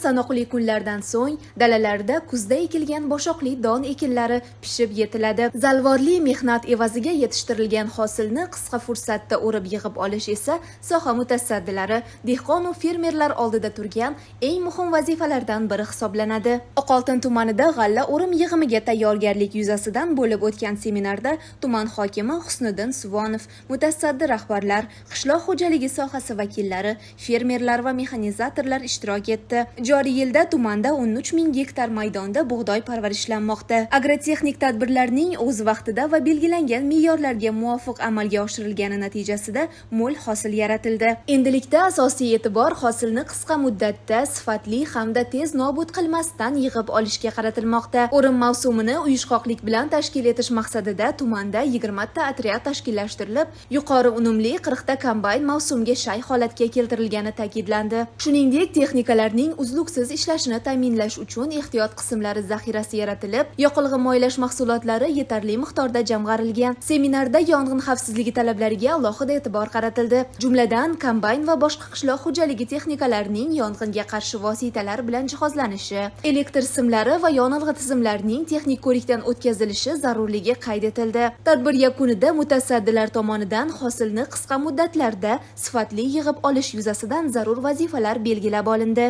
sanoqli kunlardan so'ng dalalarda kuzda ekilgan boshoqli don ekinlari pishib yetiladi. Zalvorli mehnat evaziga yetishtirilgan hosilni qisqa fursatda o'rib yig'ib olish esa soha mutasaddilari, dehqon va fermerlar oldida turgan eng muhim vazifalardan biri hisoblanadi. Oqoltin tumanida g'alla o'rim yig'imiga tayyorgarlik yuzasidan bo'lib o'tgan seminarda tuman hokimi Husniddin Suvonov, mutasaddi rahbarlar, qishloq xo'jaligi sohasi vakillari, fermerlar va mexanizatorlar ishtirok etdi. Joriy yilda tumanda 13 ming gektar maydonda bug'doy parvarishlanmoqda. Agrotexnik tadbirlarning o'z vaqtida va belgilangan me'yorlarga muvofiq amalga oshirilgani natijasida mo'l hosil yaratildi. Endilikda asosiy e'tibor hosilni qisqa muddatda sifatli hamda tez nobud qilmasdan yig'ib olishga qaratilmoqda. O'rim mavsumini uyushqoqlik bilan tashkil etish maqsadida tumanda 20 ta otryad tashkillashtirilib, yuqori unumli 40 ta kombayn mavsumga shay holatga keltirilgani ta'kidlandi. Shuningdek, texnikalarning uzluksiz ishlashini ta'minlash uchun ehtiyot qismlari zaxirasi yaratilib, yoqilg'i moylash mahsulotlari yetarli miqdorda jamg'arilgan. Seminarda yong'in xavfsizligi talablariga alohida e'tibor qaratildi. Jumladan, kombayn va boshqa qishloq xo'jaligi texnikalarining yong'inga qarshi vositalar bilan jihozlanishi, elektr simlari va yonilg'i tizimlarining texnik ko'rikdan o'tkazilishi zarurligi qayd etildi. Tadbir yakunida mutasaddilar tomonidan hosilni qisqa muddatlarda sifatli yig'ib olish yuzasidan zarur vazifalar belgilab olindi.